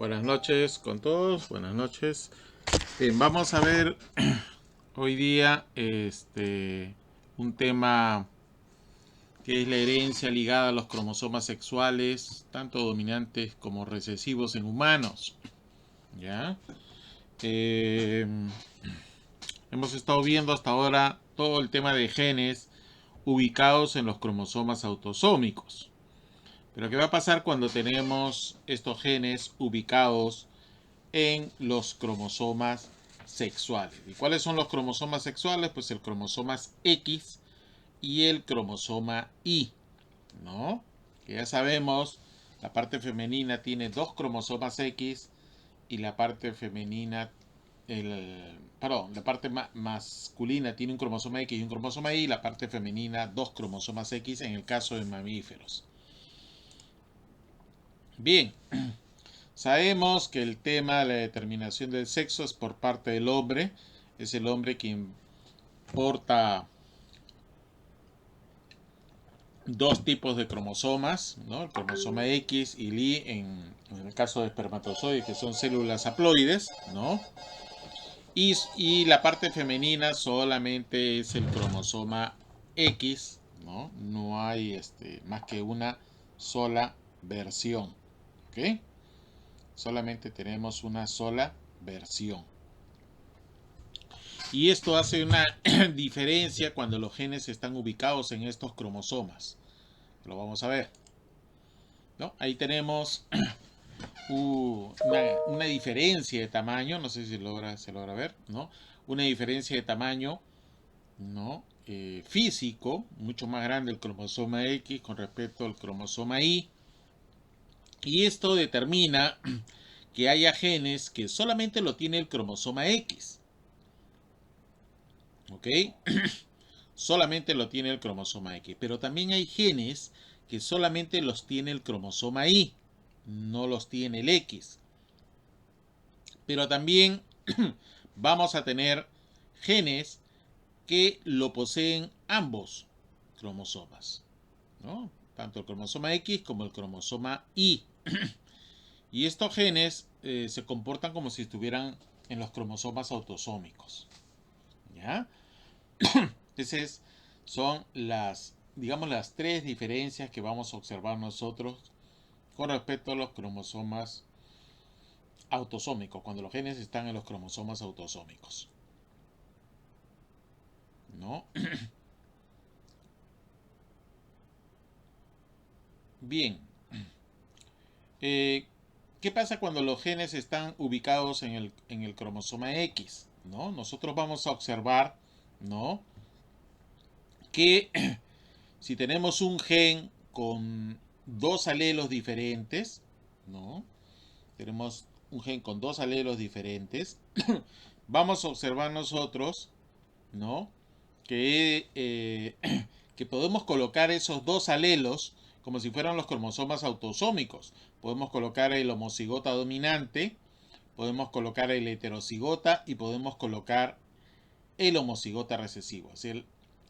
Buenas noches con todos, buenas noches. Bien, vamos a ver hoy día un tema que es la herencia ligada a los cromosomas sexuales, tanto dominantes como recesivos en humanos. ¿Ya? Eh, Hemos estado viendo hasta ahora todo el tema de genes ubicados en los cromosomas autosómicos. Pero ¿qué va a pasar cuando tenemos estos genes ubicados en los cromosomas sexuales? ¿Y cuáles son los cromosomas sexuales? Pues el cromosoma X y el cromosoma Y, ¿no? Que ya sabemos, la parte femenina tiene dos cromosomas X y la parte femenina, la parte masculina tiene un cromosoma X y un cromosoma Y, y la parte femenina dos cromosomas X en el caso de mamíferos. Bien, sabemos que el tema de la determinación del sexo es por parte del hombre. Es el hombre quien porta dos tipos de cromosomas, ¿no? El cromosoma X y Y en el caso de espermatozoides, que son células haploides, ¿no? Y la parte femenina solamente es el cromosoma X, ¿no? No hay más que una sola versión, ¿ok? Solamente tenemos una sola versión. Y esto hace una diferencia cuando los genes están ubicados en estos cromosomas. Lo vamos a ver, ¿no? Ahí tenemos una diferencia de tamaño, no sé si se logra ver, ¿no? Una diferencia de tamaño, ¿no? Físico, mucho más grande el cromosoma X con respecto al cromosoma Y. Y esto determina que haya genes que solamente lo tiene el cromosoma X. ¿Ok? Solamente lo tiene el cromosoma X. Pero también hay genes que solamente los tiene el cromosoma Y. No los tiene el X. Pero también vamos a tener genes que lo poseen ambos cromosomas, ¿no? Tanto el cromosoma X como el cromosoma Y. Y estos genes se comportan como si estuvieran en los cromosomas autosómicos. ¿Ya? Esas son digamos, las tres diferencias que vamos a observar nosotros con respecto a los cromosomas autosómicos, cuando los genes están en los cromosomas autosómicos, ¿no? Bien. Eh, ¿Qué pasa cuando los genes están ubicados en el cromosoma X? ¿No? Nosotros vamos a observar, ¿no? Que si tenemos un gen con dos alelos diferentes, ¿no? Tenemos un gen con dos alelos diferentes, vamos a observar nosotros, ¿no? Que, que podemos colocar esos dos alelos como si fueran los cromosomas autosómicos. Podemos colocar el homocigota dominante, podemos colocar el heterocigota y podemos colocar el homocigota recesivo, es decir,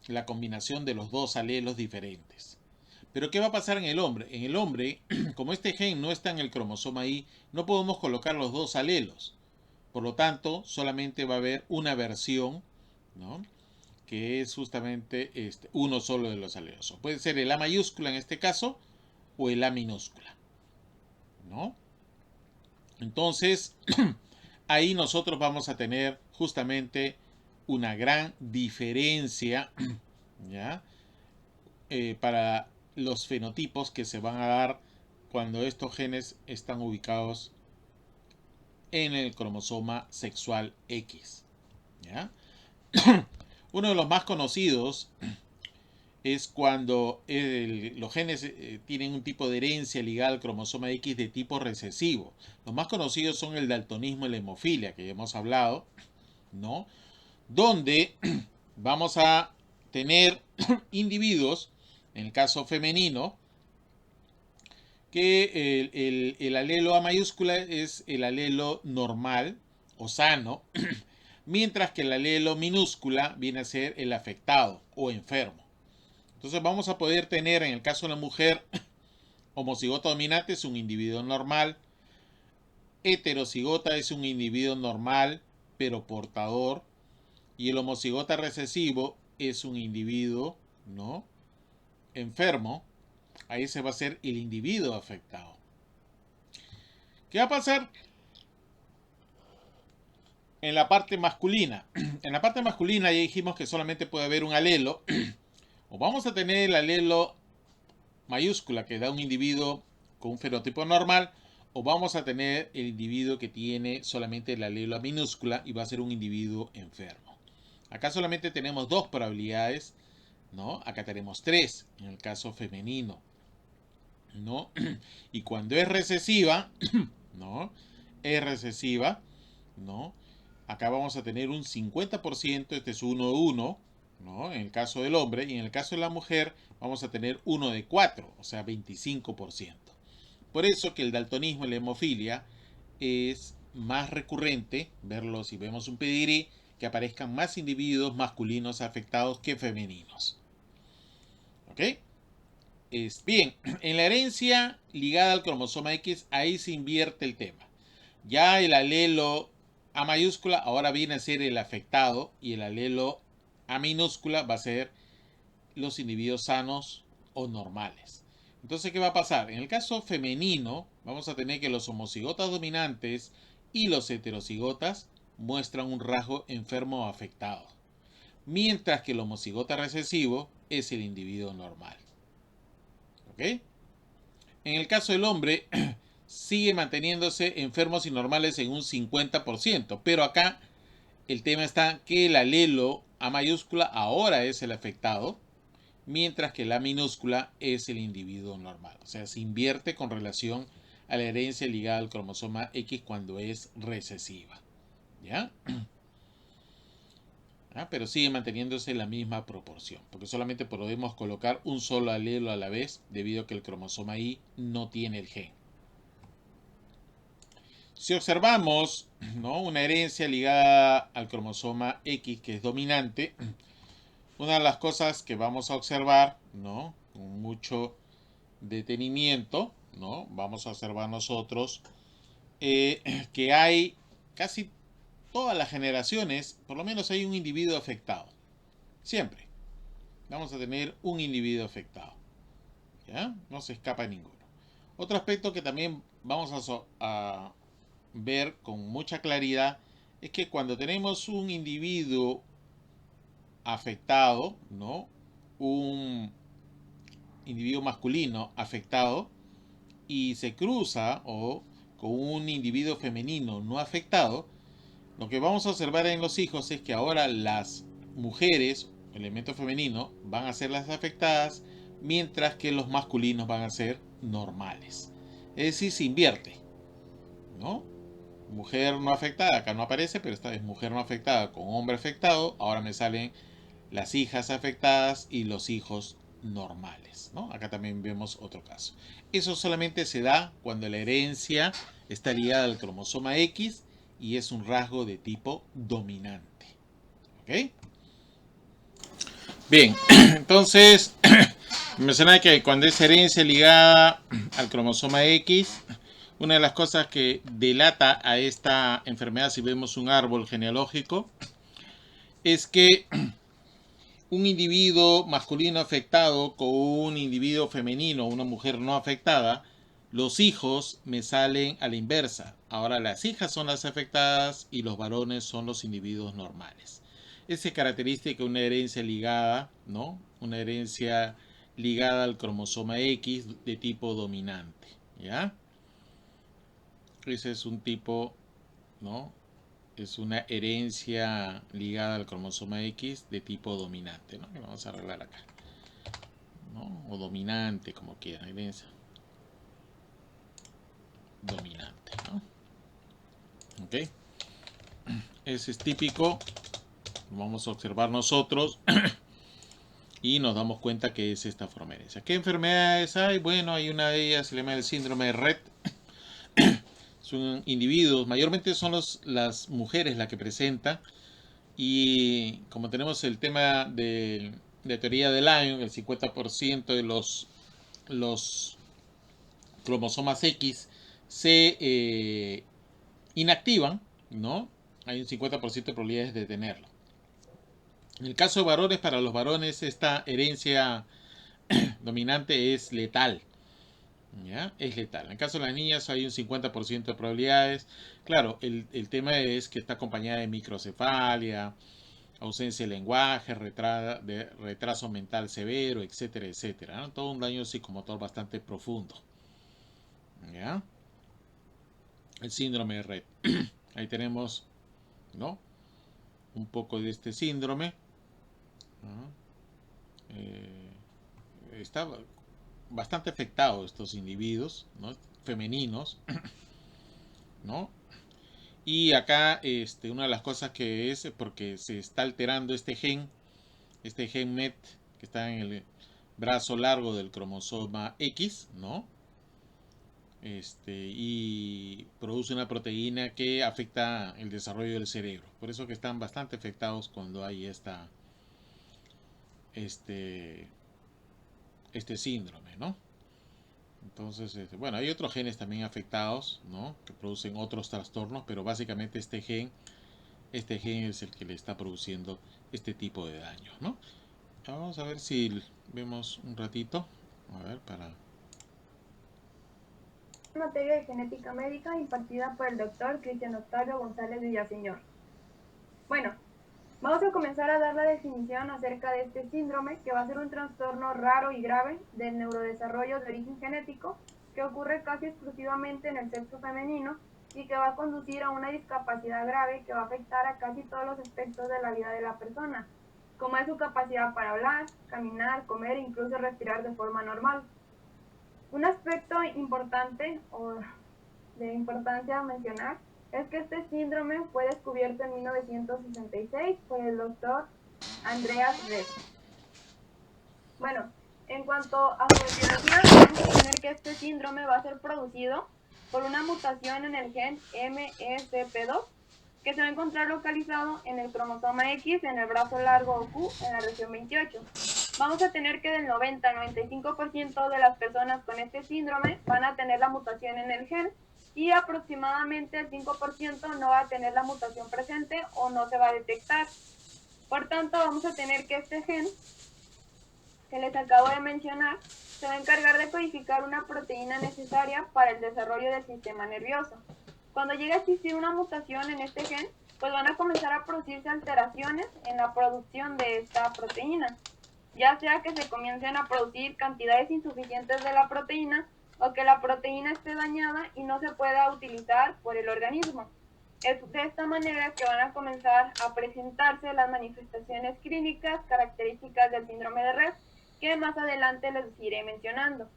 la combinación de los dos alelos diferentes. Pero ¿qué va a pasar en el hombre? En el hombre, como este gen no está en el cromosoma Y, no podemos colocar los dos alelos. Por lo tanto, solamente va a haber una versión, ¿no? Que es justamente uno solo de los alelos. O puede ser el A mayúscula en este caso o el A minúscula, ¿no? Entonces, ahí nosotros vamos a tener justamente una gran diferencia, ¿ya? Para los fenotipos que se van a dar cuando estos genes están ubicados en el cromosoma sexual X, ¿ya? Uno de los más conocidos es cuando los genes tienen un tipo de herencia ligada al cromosoma X de tipo recesivo. Los más conocidos son el daltonismo y la hemofilia, que ya hemos hablado, ¿no? Donde vamos a tener individuos, en el caso femenino, que el alelo A mayúscula es el alelo normal o sano, mientras que el alelo minúscula viene a ser el afectado o enfermo. Entonces vamos a poder tener, en el caso de la mujer homocigota dominante, es un individuo normal, heterocigota es un individuo normal, pero portador. Y el homocigota recesivo es un individuo, ¿no?, enfermo. Ahí se va a ser el individuo afectado. ¿Qué va a pasar en la parte masculina? En la parte masculina ya dijimos que solamente puede haber un alelo. O vamos a tener el alelo mayúscula que da un individuo con un fenotipo normal, o vamos a tener el individuo que tiene solamente el alelo minúscula y va a ser un individuo enfermo. Acá solamente tenemos dos probabilidades, ¿no? Acá tenemos tres en el caso femenino, ¿no? Y cuando es recesiva, ¿no? Es recesiva, ¿no? Acá vamos a tener un 50%, este es 1-1, ¿no?, en el caso del hombre, y en el caso de la mujer vamos a tener 1 de 4, o sea, 25%. Por eso que el daltonismo y la hemofilia es más recurrente verlo si vemos un pedigrí, que aparezcan más individuos masculinos afectados que femeninos. ¿Ok? Bien, en la herencia ligada al cromosoma X, ahí se invierte el tema. Ya el alelo A mayúscula ahora viene a ser el afectado, y el alelo A minúscula va a ser los individuos sanos o normales. Entonces, ¿qué va a pasar? En el caso femenino, vamos a tener que los homocigotas dominantes y los heterocigotas muestran un rasgo enfermo o afectado, mientras que el homocigota recesivo es el individuo normal. ¿Ok? En el caso del hombre, sigue manteniéndose enfermos y normales en un 50%, pero acá el tema está que el alelo A mayúscula ahora es el afectado, mientras que la minúscula es el individuo normal. O sea, se invierte con relación a la herencia ligada al cromosoma X cuando es recesiva. ¿Ya? Pero sigue manteniéndose la misma proporción, porque solamente podemos colocar un solo alelo a la vez, debido a que el cromosoma Y no tiene el gen. Si observamos, ¿no?, una herencia ligada al cromosoma X que es dominante, una de las cosas que vamos a observar, ¿no?, con mucho detenimiento, ¿no?, vamos a observar nosotros que hay casi todas las generaciones, por lo menos hay un individuo afectado. Siempre vamos a tener un individuo afectado. ¿Ya? No se escapa ninguno. Otro aspecto que también vamos a ver con mucha claridad es que cuando tenemos un individuo afectado, ¿no?, un individuo masculino afectado, y se cruza o con un individuo femenino no afectado, lo que vamos a observar en los hijos es que ahora las mujeres, elemento femenino, van a ser las afectadas, mientras que los masculinos van a ser normales. Es decir, se invierte, ¿no? Mujer no afectada, acá no aparece, pero esta vez mujer no afectada con hombre afectado, ahora me salen las hijas afectadas y los hijos normales, ¿no? Acá también vemos otro caso. Eso solamente se da cuando la herencia está ligada al cromosoma X y es un rasgo de tipo dominante. ¿Ok? Bien, entonces mencionaba que cuando es herencia ligada al cromosoma X, una de las cosas que delata a esta enfermedad, si vemos un árbol genealógico, es que un individuo masculino afectado con un individuo femenino, una mujer no afectada, los hijos me salen a la inversa. Ahora las hijas son las afectadas y los varones son los individuos normales. Esa es característica de una herencia ligada, ¿no? Una herencia ligada al cromosoma X de tipo dominante, ¿ya? Ese es un tipo, ¿no?, es una herencia ligada al cromosoma X de tipo dominante, ¿no? Que lo vamos a arreglar acá, ¿no? O dominante, como quieran, herencia dominante, ¿no? Ok. Ese es típico. Lo vamos a observar nosotros y nos damos cuenta que es esta forma de herencia. ¿Qué enfermedades hay? Bueno, hay una de ellas, se llama el síndrome de Rett. Son individuos, mayormente son las mujeres las que presentan. Y como tenemos el tema de teoría de Lyon, el 50% de los cromosomas X se inactivan, ¿no? Hay un 50% de probabilidades de tenerlo. En el caso de varones, para los varones esta herencia dominante es letal. ¿Ya? Es letal. En el caso de las niñas hay un 50% de probabilidades. Claro, el tema es que está acompañada de microcefalia, ausencia de lenguaje, retraso mental severo, etcétera, etcétera, ¿no? Todo un daño psicomotor bastante profundo. ¿Ya? El síndrome de Rett. Ahí tenemos, ¿no? Un poco de este síndrome. ¿No? Está bastante afectados estos individuos, ¿no? Femeninos, ¿no? Y acá una de las cosas que es porque se está alterando este gen MET que está en el brazo largo del cromosoma X, ¿no? Y produce una proteína que afecta el desarrollo del cerebro. Por eso que están bastante afectados cuando hay este síndrome, ¿no? Entonces, bueno, hay otros genes también afectados, ¿no? Que producen otros trastornos, pero básicamente este gen es el que le está produciendo este tipo de daño, ¿no? Vamos a ver si vemos un ratito. A ver, para... Materia de genética médica impartida por el doctor Cristian Octavio González Villaseñor. Bueno, vamos a comenzar a dar la definición acerca de este síndrome, que va a ser un trastorno raro y grave del neurodesarrollo de origen genético que ocurre casi exclusivamente en el sexo femenino y que va a conducir a una discapacidad grave que va a afectar a casi todos los aspectos de la vida de la persona, como es su capacidad para hablar, caminar, comer e incluso respirar de forma normal. Un aspecto importante o de importancia a mencionar es que este síndrome fue descubierto en 1966 por el doctor Andreas Rett. Bueno, en cuanto a su etiología, vamos a tener que este síndrome va a ser producido por una mutación en el gen MECP2 que se va a encontrar localizado en el cromosoma X en el brazo largo o Q en la región 28. Vamos a tener que del 90 al 95% de las personas con este síndrome van a tener la mutación en el gen y aproximadamente el 5% no va a tener la mutación presente o no se va a detectar. Por tanto, vamos a tener que este gen que les acabo de mencionar se va a encargar de codificar una proteína necesaria para el desarrollo del sistema nervioso. Cuando llegue a existir una mutación en este gen, pues van a comenzar a producirse alteraciones en la producción de esta proteína, ya sea que se comiencen a producir cantidades insuficientes de la proteína o que la proteína esté dañada y no se pueda utilizar por el organismo. Es de esta manera que van a comenzar a presentarse las manifestaciones clínicas características del síndrome de Rett, que más adelante les iré mencionando.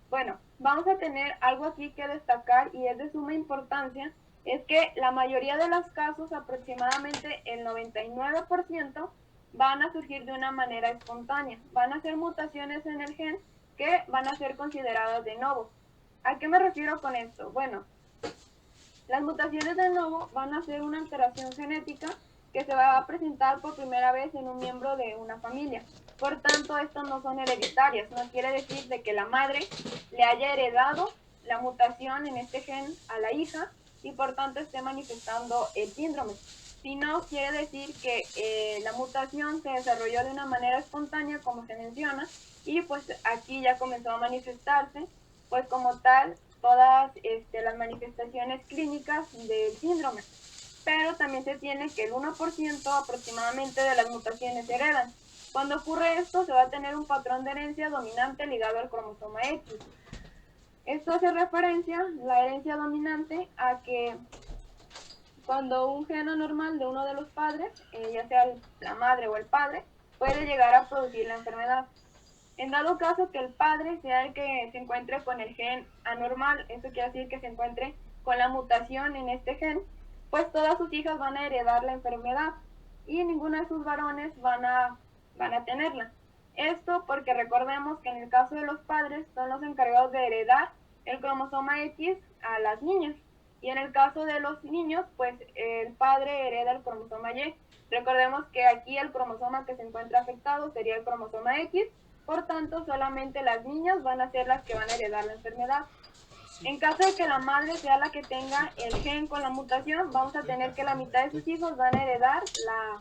Bueno, vamos a tener algo aquí que destacar y es de suma importancia, es que la mayoría de los casos, aproximadamente el 99%, van a surgir de una manera espontánea. Van a ser mutaciones en el gen que van a ser consideradas de novo. ¿A qué me refiero con esto? Bueno, las mutaciones de novo van a ser una alteración genética que se va a presentar por primera vez en un miembro de una familia. Por tanto, estas no son hereditarias, no quiere decir de que la madre le haya heredado la mutación en este gen a la hija y por tanto esté manifestando el síndrome, sino quiere decir que la mutación se desarrolló de una manera espontánea, como se menciona, y pues aquí ya comenzó a manifestarse, pues como tal, todas las manifestaciones clínicas del síndrome. Pero también se tiene que el 1% aproximadamente de las mutaciones se heredan. Cuando ocurre esto, se va a tener un patrón de herencia dominante ligado al cromosoma X. Esto hace referencia, la herencia dominante, a que cuando un gen anormal de uno de los padres, ya sea la madre o el padre, puede llegar a producir la enfermedad. En dado caso que el padre sea el que se encuentre con el gen anormal, eso quiere decir que se encuentre con la mutación en este gen, pues todas sus hijas van a heredar la enfermedad y ninguno de sus varones van a tenerla. Esto porque recordemos que en el caso de los padres son los encargados de heredar el cromosoma X a las niñas. Y en el caso de los niños, pues el padre hereda el cromosoma Y. Recordemos que aquí el cromosoma que se encuentra afectado sería el cromosoma X, por tanto solamente las niñas van a ser las que van a heredar la enfermedad. En caso de que la madre sea la que tenga el gen con la mutación, vamos a tener que la mitad de sus hijos van a heredar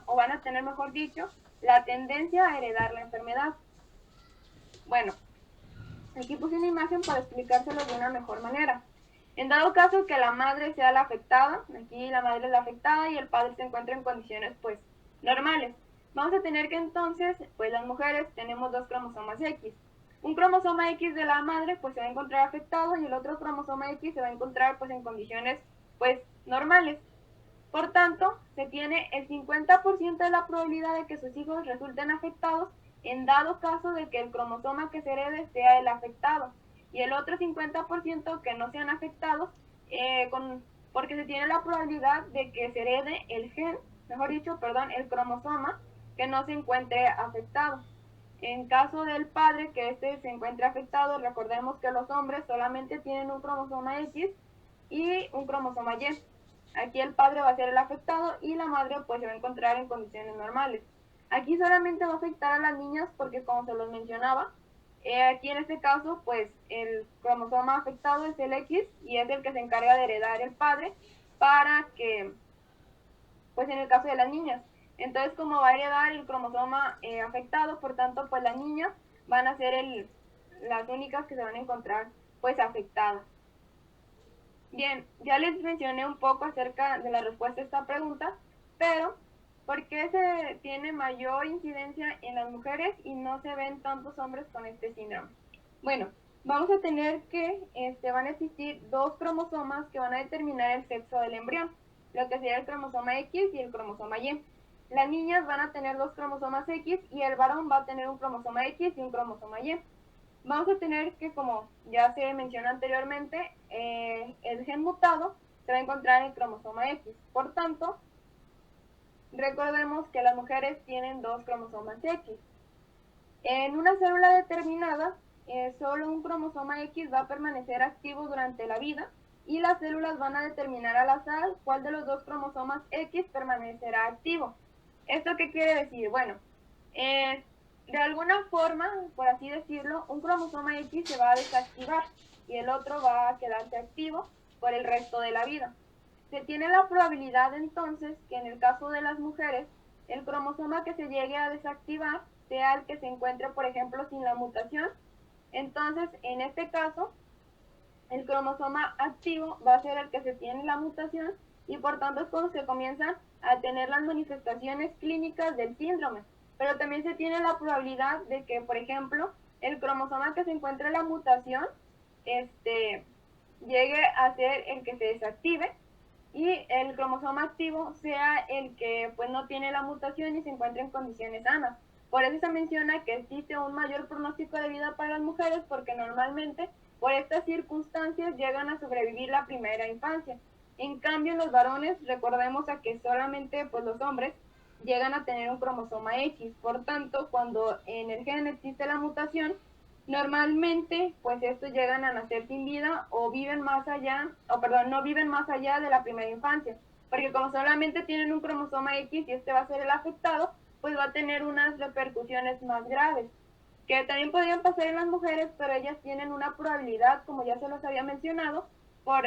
o van a tener, mejor dicho, la tendencia a heredar la enfermedad. Bueno, aquí puse una imagen para explicárselo de una mejor manera. En dado caso que la madre sea la afectada, aquí la madre es la afectada y el padre se encuentra en condiciones pues normales. Vamos a tener que entonces, pues las mujeres tenemos dos cromosomas X. Un cromosoma X de la madre pues se va a encontrar afectado y el otro cromosoma X se va a encontrar pues en condiciones pues normales. Por tanto, se tiene el 50% de la probabilidad de que sus hijos resulten afectados en dado caso de que el cromosoma que se herede sea el afectado y el otro 50% que no sean afectados porque se tiene la probabilidad de que se herede el gen, mejor dicho, perdón, el cromosoma que no se encuentre afectado. En caso del padre que este se encuentre afectado, recordemos que los hombres solamente tienen un cromosoma X y un cromosoma Y. Aquí el padre va a ser el afectado y la madre pues se va a encontrar en condiciones normales. Aquí solamente va a afectar a las niñas porque como se los mencionaba, aquí en este caso pues el cromosoma afectado es el X y es el que se encarga de heredar el padre para que, pues en el caso de las niñas. Entonces como va a heredar el cromosoma afectado, por tanto pues las niñas van a ser las únicas que se van a encontrar pues afectadas. Bien, ya les mencioné un poco acerca de la respuesta a esta pregunta, pero ¿por qué se tiene mayor incidencia en las mujeres y no se ven tantos hombres con este síndrome? Bueno, vamos a tener que van a existir dos cromosomas que van a determinar el sexo del embrión, lo que sería el cromosoma X y el cromosoma Y. Las niñas van a tener dos cromosomas X y el varón va a tener un cromosoma X y un cromosoma Y. Vamos a tener que, como ya se mencionó anteriormente, el gen mutado se va a encontrar en el cromosoma X. Por tanto, recordemos que las mujeres tienen dos cromosomas X. En una célula determinada, solo un cromosoma X va a permanecer activo durante la vida y las células van a determinar al azar cuál de los dos cromosomas X permanecerá activo. ¿Esto qué quiere decir? Bueno, de alguna forma, por así decirlo, un cromosoma X se va a desactivar y el otro va a quedarse activo por el resto de la vida. Se tiene la probabilidad entonces que en el caso de las mujeres, el cromosoma que se llegue a desactivar sea el que se encuentre, por ejemplo, sin la mutación. Entonces, en este caso, el cromosoma activo va a ser el que se tiene la mutación y por tanto es cuando se comienzan a tener las manifestaciones clínicas del síndrome. Pero también se tiene la probabilidad de que, por ejemplo, el cromosoma que se encuentre en la mutación llegue a ser el que se desactive y el cromosoma activo sea el que pues no tiene la mutación y se encuentra en condiciones sanas. Por eso se menciona que existe un mayor pronóstico de vida para las mujeres porque normalmente por estas circunstancias llegan a sobrevivir la primera infancia. En cambio, en los varones, recordemos a que solamente pues los hombres llegan a tener un cromosoma X. Por tanto, cuando en el gen existe la mutación, normalmente pues estos llegan a nacer sin vida o viven más allá, o perdón, no viven más allá de la primera infancia. Porque como solamente tienen un cromosoma X y este va a ser el afectado, pues va a tener unas repercusiones más graves que también podrían pasar en las mujeres, pero ellas tienen una probabilidad, como ya se los había mencionado, por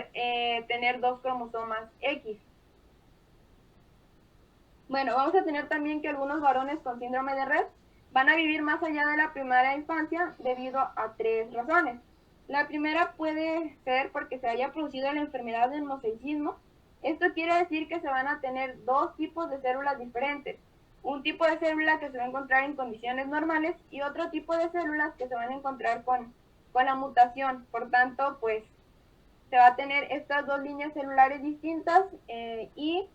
tener dos cromosomas X. Bueno, vamos a tener también que algunos varones con síndrome de Rett van a vivir más allá de la primera infancia debido a tres razones. La primera puede ser porque se haya producido la enfermedad del mosaicismo. Esto quiere decir que se van a tener dos tipos de células diferentes. Un tipo de célula que se va a encontrar en condiciones normales y otro tipo de células que se van a encontrar con la mutación. Por tanto, pues se va a tener estas dos líneas celulares distintas y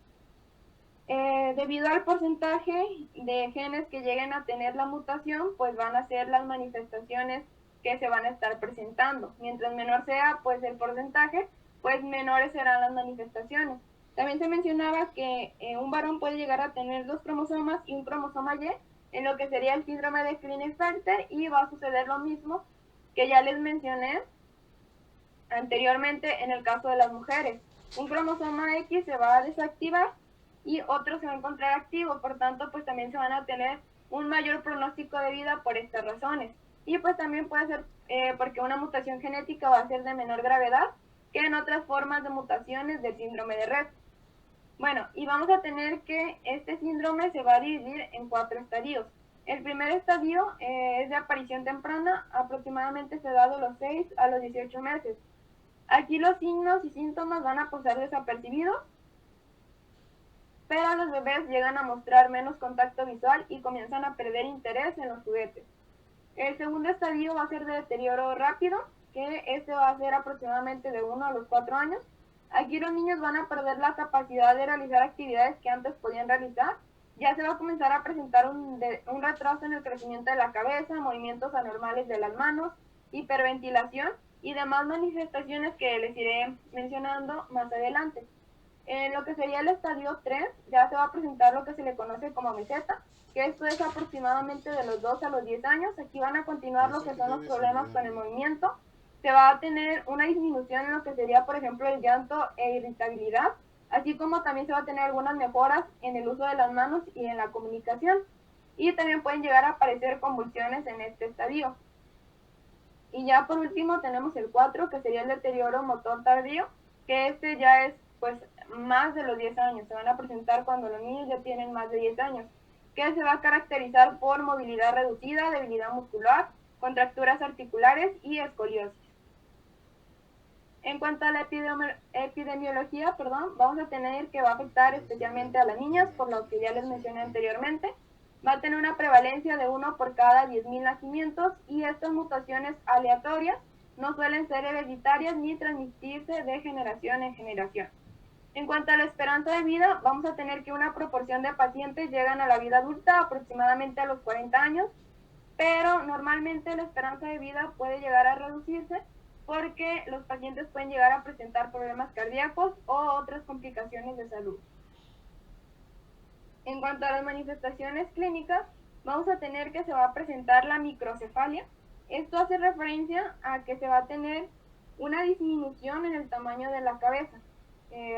debido al porcentaje de genes que lleguen a tener la mutación, pues van a ser las manifestaciones que se van a estar presentando. Mientras menor sea pues el porcentaje, pues menores serán las manifestaciones. También se mencionaba que un varón puede llegar a tener dos cromosomas y un cromosoma Y, en lo que sería el síndrome de Klinefelter, y va a suceder lo mismo que ya les mencioné anteriormente en el caso de las mujeres. Un cromosoma X se va a desactivar y otro se va a encontrar activo, por tanto pues también se van a tener un mayor pronóstico de vida por estas razones. Y pues también puede ser porque una mutación genética va a ser de menor gravedad que en otras formas de mutaciones del síndrome de Rett. Bueno, y vamos a tener que este síndrome se va a dividir en 4 estadios. El primer estadio es de aparición temprana, aproximadamente se da de los 6 a los 18 meses. Aquí los signos y síntomas van a pasar desapercibidos, pero los bebés llegan a mostrar menos contacto visual y comienzan a perder interés en los juguetes. El segundo estadio va a ser de deterioro rápido, que este va a ser aproximadamente de 1 a los 4 años. Aquí los niños van a perder la capacidad de realizar actividades que antes podían realizar. Ya se va a comenzar a presentar un retraso en el crecimiento de la cabeza, movimientos anormales de las manos, hiperventilación y demás manifestaciones que les iré mencionando más adelante. En lo que sería el estadio 3, ya se va a presentar lo que se le conoce como meseta, que esto es aproximadamente de los 2 a los 10 años. Aquí van a continuar lo que son los problemas con el movimiento. Se va a tener una disminución en lo que sería, por ejemplo, el llanto e irritabilidad, así como también se va a tener algunas mejoras en el uso de las manos y en la comunicación. Y también pueden llegar a aparecer convulsiones en este estadio. Y ya por último tenemos el 4, que sería el deterioro motor tardío, que este ya es pues más de los 10 años, se van a presentar cuando los niños ya tienen más de 10 años, que se va a caracterizar por movilidad reducida, debilidad muscular, contracturas articulares y escoliosis. En cuanto a la epidemiología, vamos a tener que va a afectar especialmente a las niñas, por lo que ya les mencioné anteriormente. Va a tener una prevalencia de 1 por cada 10.000 nacimientos y estas mutaciones aleatorias no suelen ser hereditarias ni transmitirse de generación en generación. En cuanto a la esperanza de vida, vamos a tener que una proporción de pacientes llegan a la vida adulta aproximadamente a los 40 años, pero normalmente la esperanza de vida puede llegar a reducirse porque los pacientes pueden llegar a presentar problemas cardíacos o otras complicaciones de salud. En cuanto a las manifestaciones clínicas, vamos a tener que se va a presentar la microcefalia. Esto hace referencia a que se va a tener una disminución en el tamaño de la cabeza.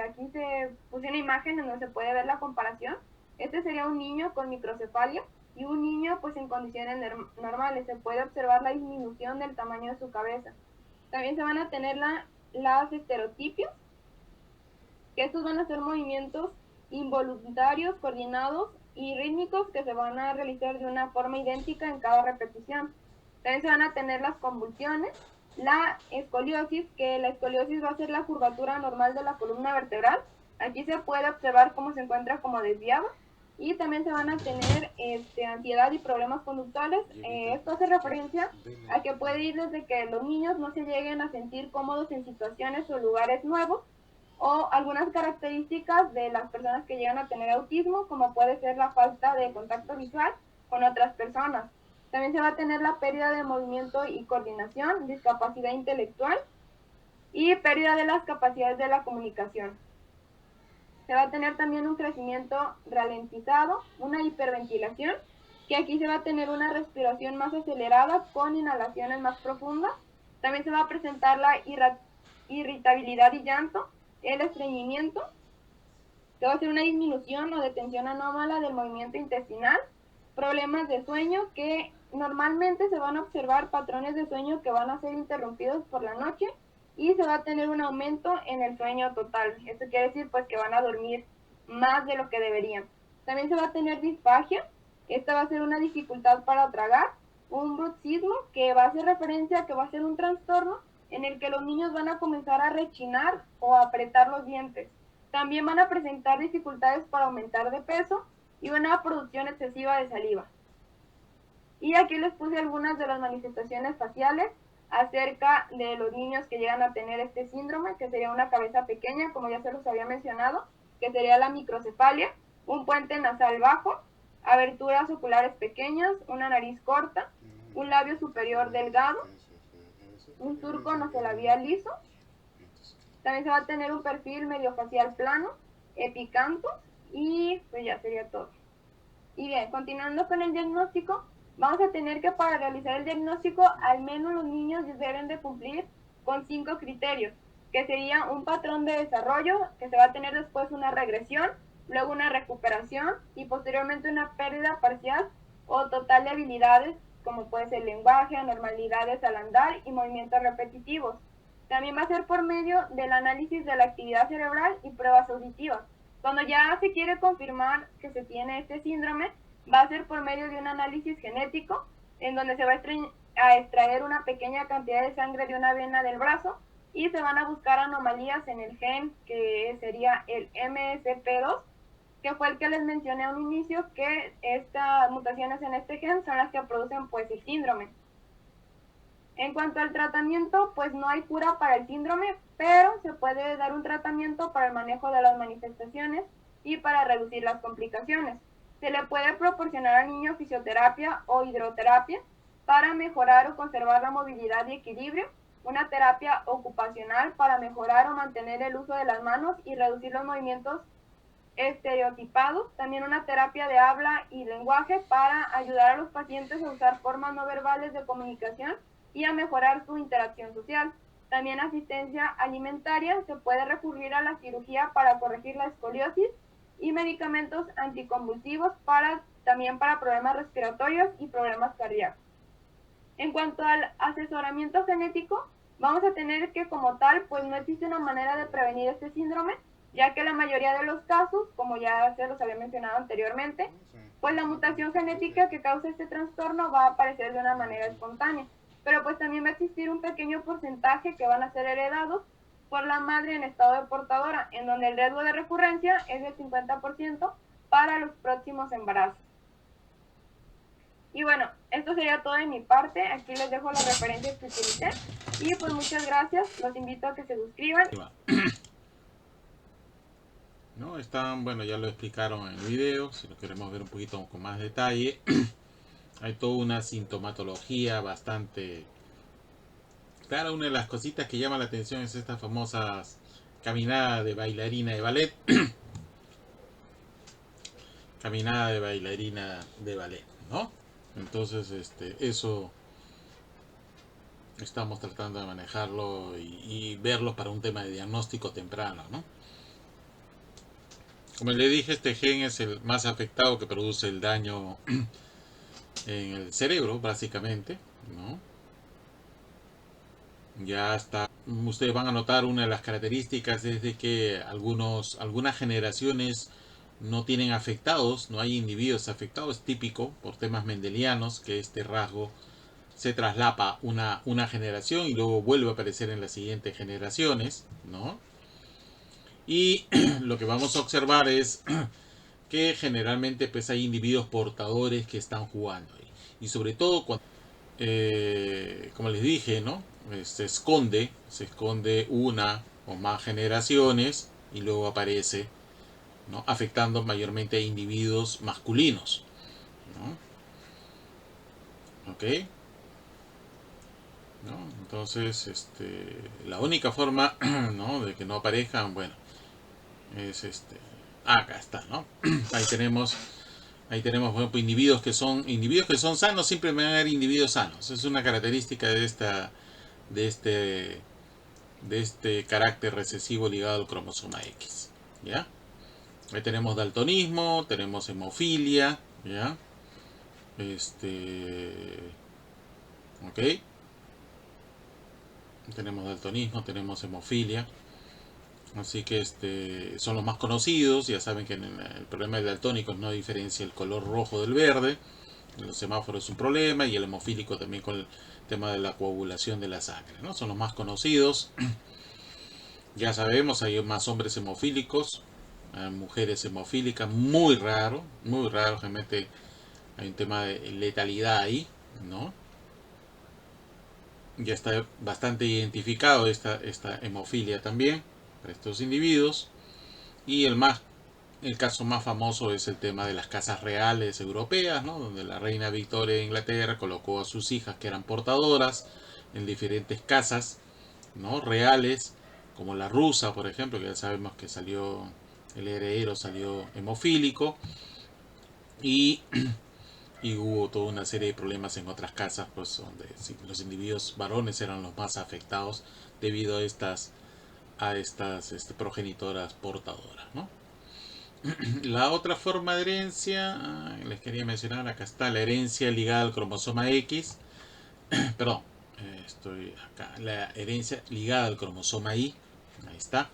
Aquí se puso una imagen en donde se puede ver la comparación. Este sería un niño con microcefalia y un niño pues en condiciones normales. Se puede observar la disminución del tamaño de su cabeza. También se van a tener las estereotipios, que estos van a ser movimientos involuntarios, coordinados y rítmicos que se van a realizar de una forma idéntica en cada repetición. También se van a tener las convulsiones, la escoliosis, que la escoliosis va a ser la curvatura normal de la columna vertebral. Aquí se puede observar cómo se encuentra como desviado. Y también se van a tener ansiedad y problemas conductuales. Esto hace referencia a que puede ir desde que los niños no se lleguen a sentir cómodos en situaciones o lugares nuevos, o algunas características de las personas que llegan a tener autismo, como puede ser la falta de contacto visual con otras personas. También se va a tener la pérdida de movimiento y coordinación, discapacidad intelectual y pérdida de las capacidades de la comunicación. Se va a tener también un crecimiento ralentizado, una hiperventilación, que aquí se va a tener una respiración más acelerada con inhalaciones más profundas. También se va a presentar la irritabilidad y llanto, el estreñimiento, se va a hacer una disminución o detención anómala del movimiento intestinal, problemas de sueño, que normalmente se van a observar patrones de sueño que van a ser interrumpidos por la noche, y se va a tener un aumento en el sueño total. Esto quiere decir pues que van a dormir más de lo que deberían. También se va a tener disfagia, esta va a ser una dificultad para tragar, un bruxismo, que va a hacer referencia a que va a ser un trastorno en el que los niños van a comenzar a rechinar o a apretar los dientes. También van a presentar dificultades para aumentar de peso y una producción excesiva de saliva. Y aquí les puse algunas de las manifestaciones faciales acerca de los niños que llegan a tener este síndrome, que sería una cabeza pequeña, como ya se los había mencionado, que sería la microcefalia, un puente nasal bajo, aberturas oculares pequeñas, una nariz corta, un labio superior delgado, un surco nasolabial liso. También se va a tener un perfil mediofacial plano, epicanto, y pues ya sería todo. Y bien, continuando con el diagnóstico, vamos a tener que para realizar el diagnóstico, al menos los niños deben de cumplir con 5 criterios, que sería un patrón de desarrollo, que se va a tener después una regresión, luego una recuperación y posteriormente una pérdida parcial o total de habilidades, como puede ser lenguaje, anormalidades al andar y movimientos repetitivos. También va a ser por medio del análisis de la actividad cerebral y pruebas auditivas. Cuando ya se quiere confirmar que se tiene este síndrome, va a ser por medio de un análisis genético, en donde se va a extraer una pequeña cantidad de sangre de una vena del brazo y se van a buscar anomalías en el gen que sería el MSP2, que fue el que les mencioné a un inicio, que estas mutaciones en este gen son las que producen pues el síndrome. En cuanto al tratamiento, pues no hay cura para el síndrome, pero se puede dar un tratamiento para el manejo de las manifestaciones y para reducir las complicaciones. Se le puede proporcionar al niño fisioterapia o hidroterapia para mejorar o conservar la movilidad y equilibrio, una terapia ocupacional para mejorar o mantener el uso de las manos y reducir los movimientos estereotipados, también una terapia de habla y lenguaje para ayudar a los pacientes a usar formas no verbales de comunicación y a mejorar su interacción social. También asistencia alimentaria, se puede recurrir a la cirugía para corregir la escoliosis y medicamentos anticonvulsivos también para problemas respiratorios y problemas cardíacos. En cuanto al asesoramiento genético, vamos a tener que como tal, pues no existe una manera de prevenir este síndrome, ya que la mayoría de los casos, como ya se los había mencionado anteriormente, pues la mutación genética que causa este trastorno va a aparecer de una manera espontánea, pero pues también va a existir un pequeño porcentaje que van a ser heredados por la madre en estado de portadora, en donde el riesgo de recurrencia es del 50% para los próximos embarazos. Y bueno, esto sería todo de mi parte. Aquí les dejo las referencias que utilicé. Y pues muchas gracias. Los invito a que se suscriban. ¿No? Están, bueno, ya lo explicaron en el video. Si lo queremos ver un poquito con más detalle, hay toda una sintomatología bastante clara. Una de las cositas que llama la atención es estas famosas caminadas de bailarina de ballet. Caminada de bailarina de ballet, ¿no? Entonces, eso estamos tratando de manejarlo y verlo para un tema de diagnóstico temprano, ¿no? Como le dije, este gen es el más afectado, que produce el daño en el cerebro, básicamente, ¿no? Ya está. Ustedes van a notar una de las características es de que algunas generaciones no tienen afectados, no hay individuos afectados. Es típico por temas mendelianos que este rasgo se traslapa una generación y luego vuelve a aparecer en las siguientes generaciones, ¿no? Y lo que vamos a observar es que generalmente pues hay individuos portadores que están jugando ahí. Y sobre todo cuando, como les dije, ¿no? Se esconde una o más generaciones y luego aparece, ¿no? Afectando mayormente a individuos masculinos, ¿no? ¿Ok? ¿No? Entonces, la única forma, ¿no? de que no aparezcan, bueno, es acá está, ¿no? Ahí tenemos, bueno, pues, individuos que son sanos, siempre van a haber individuos sanos. Es una característica de este carácter recesivo ligado al cromosoma X, ¿ya? Ahí tenemos daltonismo, tenemos hemofilia, ¿ya? Ok. Tenemos daltonismo, tenemos hemofilia. Así que son los más conocidos. Ya saben que en el problema del daltónico no diferencia el color rojo del verde. Los semáforos es un problema y el hemofílico también con el tema de la coagulación de la sangre, ¿no? Son los más conocidos. Ya sabemos, hay más hombres hemofílicos, mujeres hemofílicas, muy raro, realmente hay un tema de letalidad ahí, ¿no? Ya está bastante identificado esta hemofilia también para estos individuos. Y el caso más famoso es el tema de las casas reales europeas, ¿no? Donde la reina Victoria de Inglaterra colocó a sus hijas que eran portadoras en diferentes casas, ¿no? reales, como la rusa, por ejemplo, que ya sabemos que el heredero salió hemofílico, y hubo toda una serie de problemas en otras casas, pues donde los individuos varones eran los más afectados debido a estas progenitoras portadoras, ¿no? La otra forma de herencia, les quería mencionar, acá está la herencia ligada al cromosoma X, perdón, estoy acá, la herencia ligada al cromosoma Y, ahí está,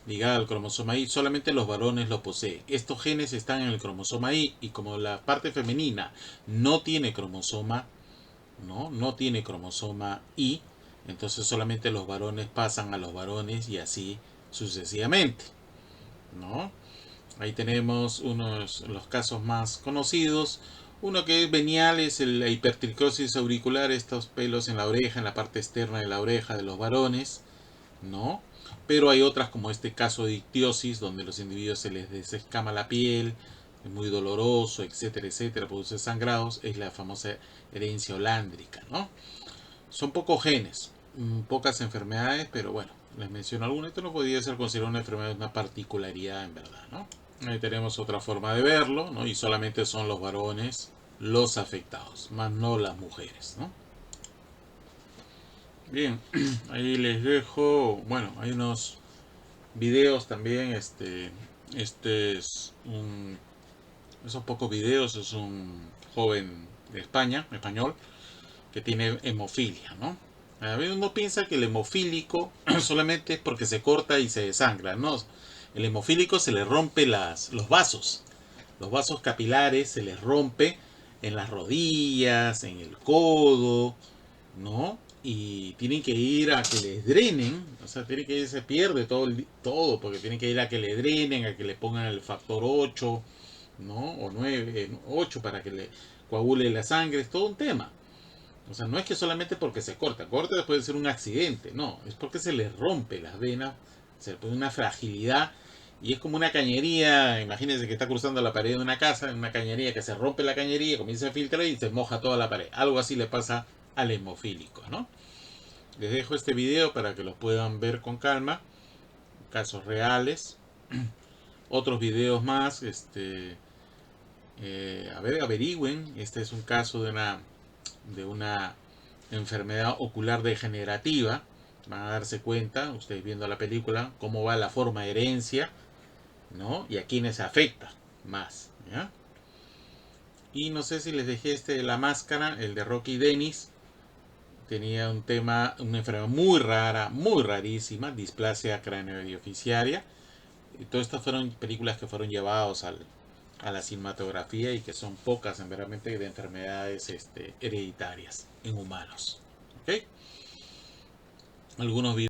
ligada al cromosoma Y, solamente los varones lo poseen. Estos genes están en el cromosoma Y y como la parte femenina no tiene cromosoma, no tiene cromosoma Y, entonces solamente los varones pasan a los varones y así sucesivamente, ¿no? Ahí tenemos los casos más conocidos. Uno que es venial es la hipertricosis auricular, estos pelos en la oreja, en la parte externa de la oreja de los varones, ¿no? Pero hay otras como este caso de ictiosis, donde los individuos se les desescama la piel, es muy doloroso, etcétera, etcétera, produce sangrados, es la famosa herencia holándrica, ¿no? Son pocos genes, pocas enfermedades, pero bueno, les menciono algunas. Esto no podría ser considerado una enfermedad, una particularidad en verdad, ¿no? Ahí tenemos otra forma de verlo, ¿no? Y solamente son los varones los afectados, más no las mujeres, ¿no? Bien, ahí les dejo, bueno, hay unos videos también, este es un, esos pocos videos, es un joven de España, español, que tiene hemofilia, ¿no? A veces uno piensa que el hemofílico solamente es porque se corta y se desangra, ¿no? El hemofílico se le rompe los vasos capilares se les rompe en las rodillas, en el codo, ¿no? Y tienen que ir a que les drenen, o sea, tiene que ir, se pierde todo, porque tienen que ir a que le drenen, a que le pongan el factor 8, ¿no? O 9, 8 para que le coagule la sangre, es todo un tema. O sea, no es que solamente porque se corta puede ser un accidente, no, es porque se le rompe las venas, se le pone una fragilidad y es como una cañería, imagínense que está cruzando la pared de una casa, en una cañería que se rompe la cañería, comienza a filtrar y se moja toda la pared. Algo así le pasa al hemofílico, ¿no? Les dejo este video para que los puedan ver con calma, casos reales, otros videos más, a ver, averigüen, este es un caso de una enfermedad ocular degenerativa. Van a darse cuenta, ustedes viendo la película, cómo va la forma de herencia, ¿no? Y a quiénes afecta más, ¿ya? Y no sé si les dejé de la máscara, el de Rocky Dennis. Tenía un tema, una enfermedad muy rara, muy rarísima, displasia craneoidioficiaria. Y todas estas fueron películas que fueron llevadas a la cinematografía y que son pocas en verdaderamente de enfermedades hereditarias en humanos. ¿Ok? Algunos videos